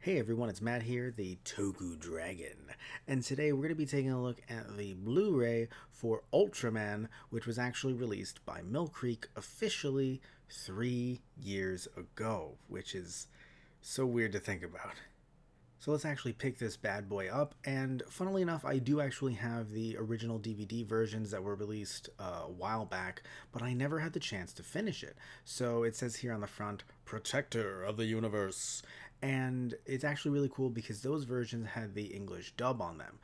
Hey everyone, it's Matt here, the TokuDragon, and today we're going to be taking a look at the Blu-ray for Ultraman, which was actually released by Mill Creek officially 3 years ago, which is so weird to think about. So let's actually pick this bad boy up, and funnily enough, I do actually have the original DVD versions that were released a while back, but I never had the chance to finish it. So it says here on the front, Protector of the Universe. And it's actually really cool because those versions had the English dub on them.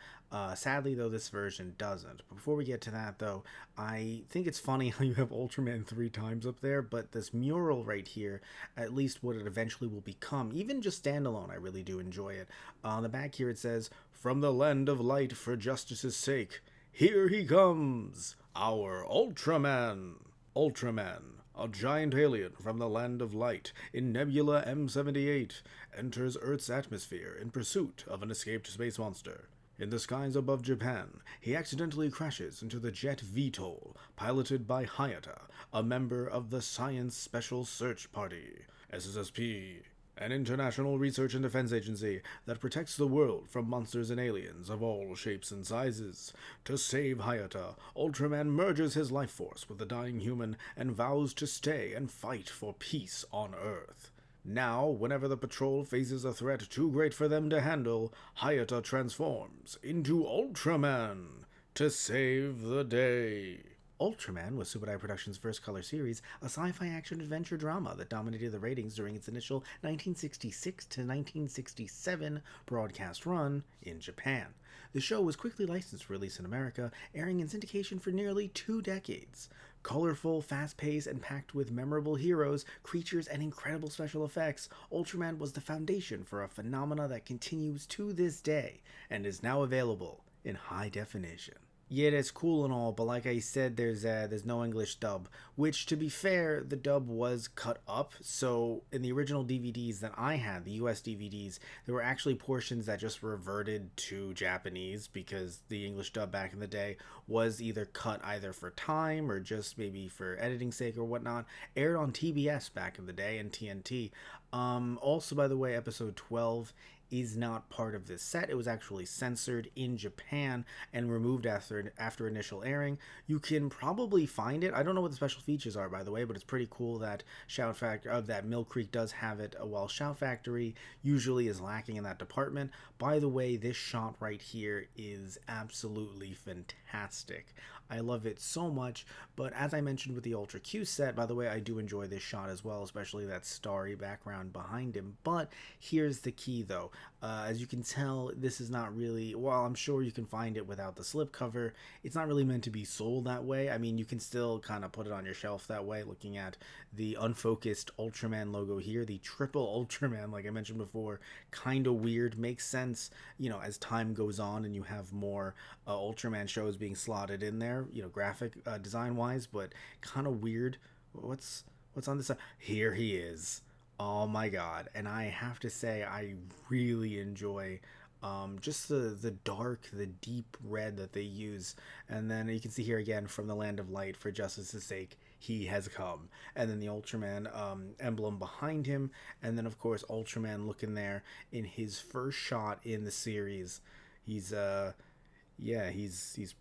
Sadly, though, this version doesn't. Before we get to that, though, I think it's funny how you have Ultraman 3 times up there, but this mural right here, at least what it eventually will become, even just standalone, I really do enjoy it. On the back here it says, "From the land of light for justice's sake, here he comes, our Ultraman." Ultraman, a giant alien from the land of light in Nebula M78, enters Earth's atmosphere in pursuit of an escaped space monster. In the skies above Japan, he accidentally crashes into the jet VTOL, piloted by Hayata, a member of the Science Special Search Party, SSSP, an international research and defense agency that protects the world from monsters and aliens of all shapes and sizes. To save Hayata, Ultraman merges his life force with the dying human and vows to stay and fight for peace on Earth. Now, whenever the patrol faces a threat too great for them to handle, Hayata transforms into Ultraman to save the day. Ultraman was Tsuburaya Productions' first color series, a sci-fi action-adventure drama that dominated the ratings during its initial 1966 to 1967 broadcast run in Japan. The show was quickly licensed for release in America, airing in syndication for nearly 2 decades. Colorful, fast-paced, and packed with memorable heroes, creatures, and incredible special effects, Ultraman was the foundation for a phenomena that continues to this day and is now available in high definition. Yeah, that's cool and all, but like I said, there's no English dub. Which, to be fair, the dub was cut up. So in the original DVDs that I had, the US DVDs, there were actually portions that just reverted to Japanese because the English dub back in the day was either cut either for time or just maybe for editing sake or whatnot. Aired on TBS back in the day and TNT. Also, by the way, episode 12 is not part of this set. It was actually censored in Japan and removed after initial airing. You can probably find it. I don't know what the special features are, by the way, but it's pretty cool that that Mill Creek does have it, while Shout Factory usually is lacking in that department. By the way, this shot right here is absolutely fantastic. I love it so much, but as I mentioned with the Ultra Q set, by the way, I do enjoy this shot as well, especially that starry background behind him. But here's the key, though. As you can tell, this is not really, while I'm sure you can find it without the slipcover, it's not really meant to be sold that way. I mean, you can still kind of put it on your shelf that way, looking at the unfocused Ultraman logo here, the triple Ultraman, like I mentioned before, kind of weird, makes sense, as time goes on and you have more Ultraman shows being slotted in there, graphic design wise, but kind of weird. What's on this side? Here he is. Oh my god. And I have to say, I really enjoy just the dark, the deep red that they use. And then you can see here again, from the land of light for justice's sake, he has come. And then the Ultraman emblem behind him. And then, of course, Ultraman looking there in his first shot in the series. He's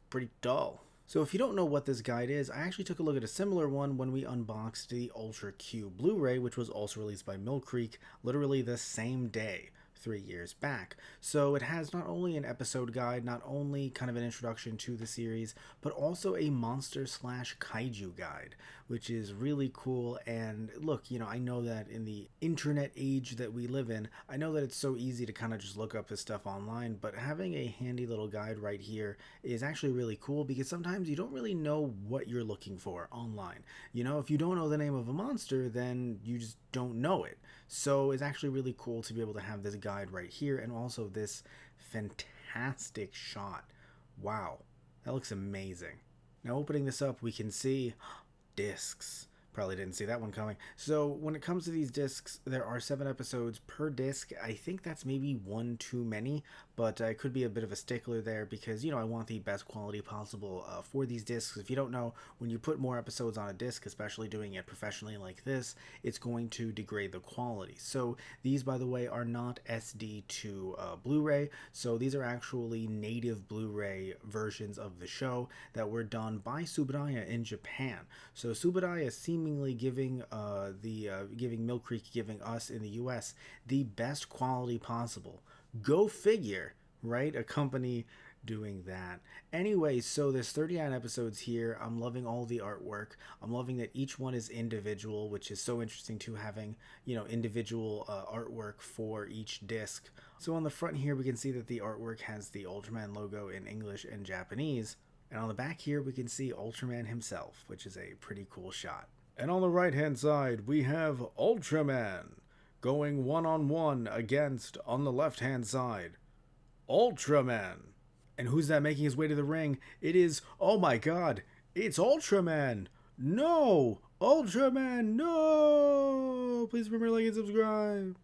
pretty dull. So if you don't know what this guide is, I actually took a look at a similar one when we unboxed the Ultra Q Blu-ray, which was also released by Mill Creek literally the same day, 3 years back. So it has not only an episode guide, not only kind of an introduction to the series, but also a monster slash kaiju guide, which is really cool. And look, I know that in the internet age that we live in, I know that it's so easy to kind of just look up this stuff online, but having a handy little guide right here is actually really cool because sometimes you don't really know what you're looking for online. If you don't know the name of a monster, then you just don't know it. So it's actually really cool to be able to have this guide right here, and also this fantastic shot. Wow, that looks amazing. Now opening this up, we can see discs. Probably didn't see that one coming. So when it comes to these discs, there are 7 episodes per disc. I think that's maybe one too many, but I could be a bit of a stickler there because, I want the best quality possible for these discs. If you don't know, when you put more episodes on a disc, especially doing it professionally like this, it's going to degrade the quality. So these, by the way, are not SD to Blu-ray. So these are actually native Blu-ray versions of the show that were done by Tsuburaya in Japan. So Tsuburaya seemingly giving giving Mill Creek, giving us in the US the best quality possible. Go figure, right? A company doing that. Anyway, so there's 39 episodes here. I'm loving all the artwork. I'm loving that each one is individual, which is so interesting too, having, individual artwork for each disc. So on the front here, we can see that the artwork has the Ultraman logo in English and Japanese. And on the back here, we can see Ultraman himself, which is a pretty cool shot. And on the right-hand side, we have Ultraman going one-on-one against, on the left-hand side, Ultraman. And who's that making his way to the ring? It is, oh my god, it's Ultraman! No! Ultraman, no! Please remember to like and subscribe.